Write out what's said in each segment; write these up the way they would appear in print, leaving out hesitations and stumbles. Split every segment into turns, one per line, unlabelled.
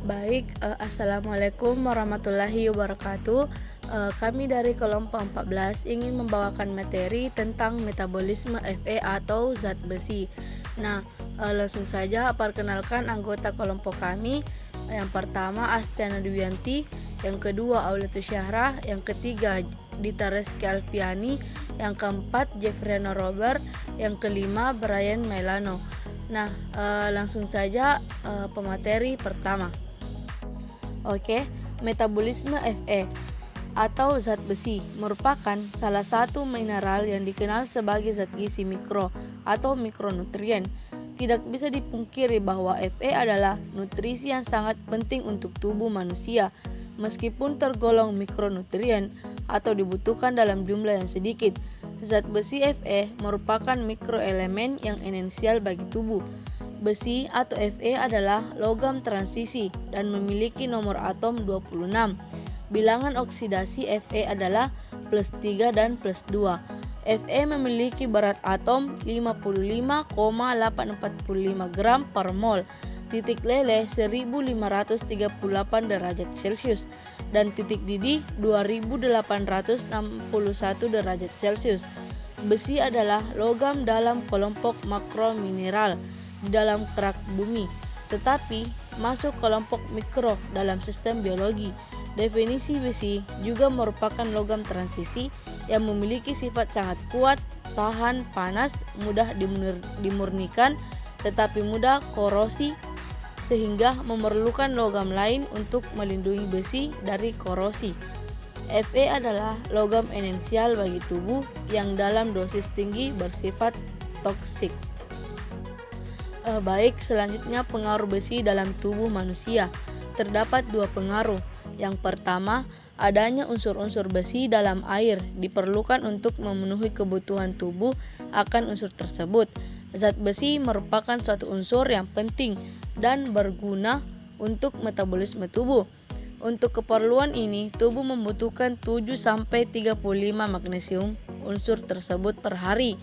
Baik, Assalamualaikum warahmatullahi wabarakatuh. Kami dari kelompok 14 ingin membawakan materi tentang metabolisme Fe atau zat besi. Nah, langsung saja perkenalkan anggota kelompok kami. Yang pertama Astiana Dwianti, yang kedua Aulitus Syahrah, yang ketiga Dita Reski Alfiani, yang keempat Jeffreno Robert, yang kelima Brian Melano. Nah, langsung saja pemateri pertama. Oke, metabolisme Fe atau zat besi merupakan salah satu mineral yang dikenal sebagai zat gizi mikro atau mikronutrien. Tidak bisa dipungkiri bahwa Fe adalah nutrisi yang sangat penting untuk tubuh manusia, meskipun tergolong mikronutrien atau dibutuhkan dalam jumlah yang sedikit. Zat besi Fe merupakan mikroelemen yang esensial bagi tubuh. Besi atau Fe adalah logam transisi dan memiliki nomor atom 26. Bilangan oksidasi Fe adalah plus 3 dan plus 2. Fe memiliki berat atom 55,845 gram per mol, titik leleh 1538 derajat Celcius, dan titik didih 2861 derajat Celcius. Besi adalah logam dalam kelompok makromineral di dalam kerak bumi, tetapi masuk kelompok mikro dalam sistem biologi. Definisi besi juga merupakan logam transisi yang memiliki sifat sangat kuat, tahan panas, mudah dimurnikan, tetapi mudah korosi, sehingga memerlukan logam lain untuk melindungi besi dari korosi. Fe adalah logam esensial bagi tubuh yang dalam dosis tinggi bersifat toksik. Baik, selanjutnya pengaruh besi dalam tubuh manusia. Terdapat dua pengaruh. Yang pertama, adanya unsur-unsur besi dalam air diperlukan untuk memenuhi kebutuhan tubuh akan unsur tersebut. Zat besi merupakan suatu unsur yang penting dan berguna untuk metabolisme tubuh. Untuk keperluan ini, tubuh membutuhkan 7-35 magnesium unsur tersebut per hari,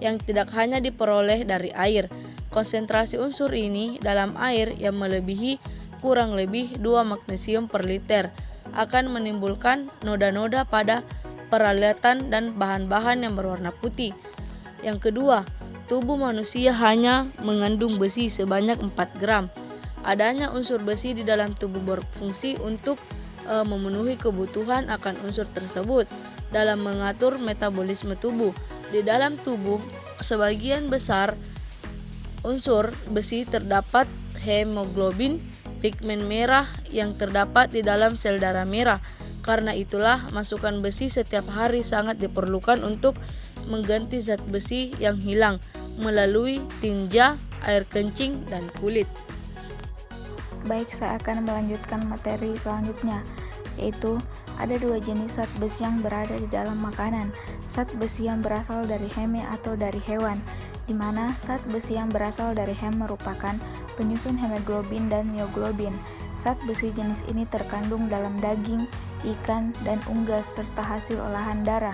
yang tidak hanya diperoleh dari air. Konsentrasi unsur ini dalam air yang melebihi kurang lebih 2 magnesium per liter akan menimbulkan noda-noda pada peralatan dan bahan-bahan yang berwarna putih. Yang kedua, tubuh manusia hanya mengandung besi sebanyak 4 gram. Adanya unsur besi di dalam tubuh berfungsi untuk memenuhi kebutuhan akan unsur tersebut dalam mengatur metabolisme tubuh. Di dalam tubuh, sebagian besar unsur besi terdapat hemoglobin, pigmen merah yang terdapat di dalam sel darah merah. Karena itulah masukan besi setiap hari sangat diperlukan untuk mengganti zat besi yang hilang melalui tinja, air kencing, dan kulit.
Baik, saya akan melanjutkan materi selanjutnya, yaitu ada dua jenis zat besi yang berada di dalam makanan. Zat besi yang berasal dari heme atau dari hewan, di mana zat besi yang berasal dari hem merupakan penyusun hemoglobin dan mioglobin. Zat besi jenis ini terkandung dalam daging, ikan, dan unggas serta hasil olahan darah,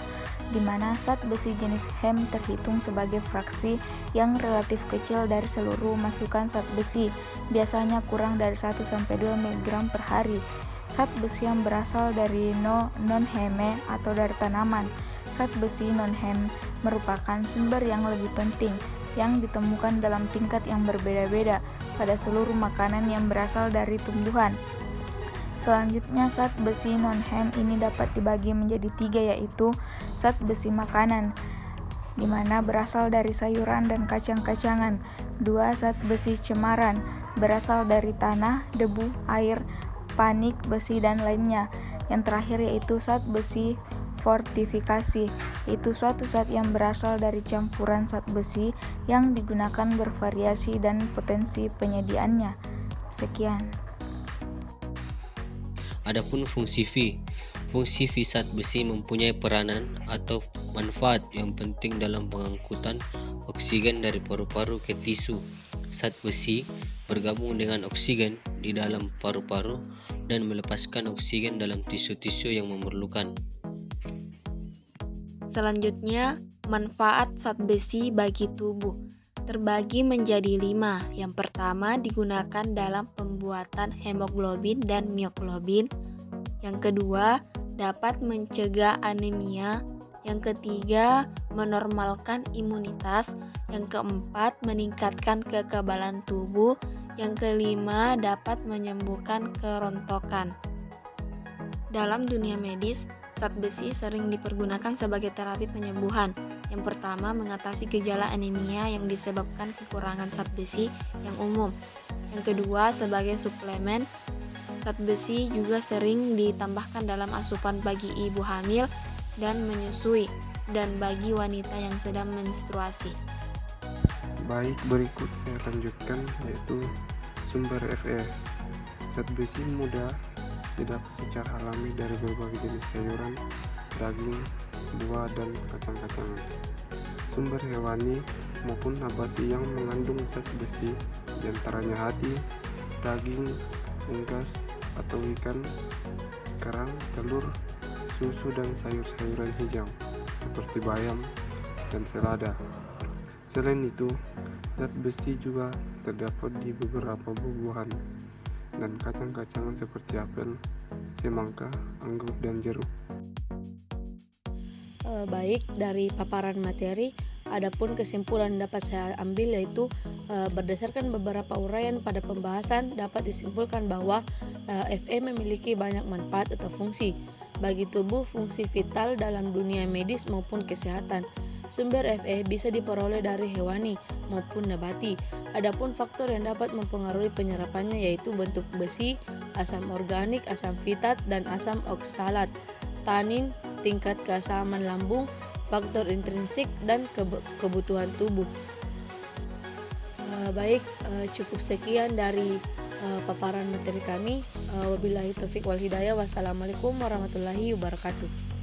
di mana zat besi jenis hem terhitung sebagai fraksi yang relatif kecil dari seluruh masukan zat besi, biasanya kurang dari 1-2 mg per hari. Zat besi yang berasal dari non-heme atau dari tanaman. Zat besi non-hem merupakan sumber yang lebih penting yang ditemukan dalam tingkat yang berbeda-beda pada seluruh makanan yang berasal dari tumbuhan. Selanjutnya, zat besi non-hem ini dapat dibagi menjadi 3, yaitu zat besi makanan, di mana berasal dari sayuran dan kacang-kacangan. 2, zat besi cemaran, berasal dari tanah, debu, air, panik, besi, dan lainnya. Yang terakhir yaitu zat besi fortifikasi, itu suatu zat yang berasal dari campuran zat besi yang digunakan bervariasi dan potensi penyediaannya. Sekian.
Adapun fungsi V. Fungsi V zat besi mempunyai peranan atau manfaat yang penting dalam pengangkutan oksigen dari paru-paru ke tisu. Zat besi bergabung dengan oksigen di dalam paru-paru dan melepaskan oksigen dalam tisu-tisu yang memerlukan.
Selanjutnya, manfaat zat besi bagi tubuh.
terbagi menjadi 5. Yang pertama digunakan dalam pembuatan hemoglobin dan mioglobin. Yang kedua dapat mencegah anemia. Yang ketiga menormalkan imunitas. Yang keempat meningkatkan kekebalan tubuh. Yang kelima dapat menyembuhkan kerontokan. Dalam dunia medis, zat besi sering dipergunakan sebagai terapi penyembuhan. Yang pertama, mengatasi gejala anemia yang disebabkan kekurangan zat besi yang umum. Yang kedua, sebagai suplemen, zat besi juga sering ditambahkan dalam asupan bagi ibu hamil dan menyusui, dan bagi wanita yang sedang menstruasi.
Baik, berikut saya lanjutkan, yaitu sumber Fe. Zat besi mudah didapat secara alami dari berbagai jenis sayuran, daging, buah, dan kacang-kacangan. Sumber hewani maupun nabati yang mengandung zat besi diantaranya hati, daging, unggas atau ikan, kerang, telur, susu, dan sayur-sayuran hijau seperti bayam dan selada. Selain itu, zat besi juga terdapat di beberapa buah-buahan dan kacang-kacangan seperti apel, semangka, anggur, dan jeruk.
Baik, dari paparan materi, adapun kesimpulan dapat saya ambil yaitu berdasarkan beberapa uraian pada pembahasan dapat disimpulkan bahwa Fe memiliki banyak manfaat atau fungsi bagi tubuh, fungsi vital dalam dunia medis maupun kesehatan. Sumber Fe bisa diperoleh dari hewani maupun nabati. Adapun faktor yang dapat mempengaruhi penyerapannya yaitu bentuk besi, asam organik, asam fitat, dan asam oksalat, tanin, tingkat keasaman lambung, faktor intrinsik, dan kebutuhan tubuh. Baik, cukup sekian dari paparan materi kami. Wabillahi taufik wal hidayah. Wassalamualaikum warahmatullahi wabarakatuh.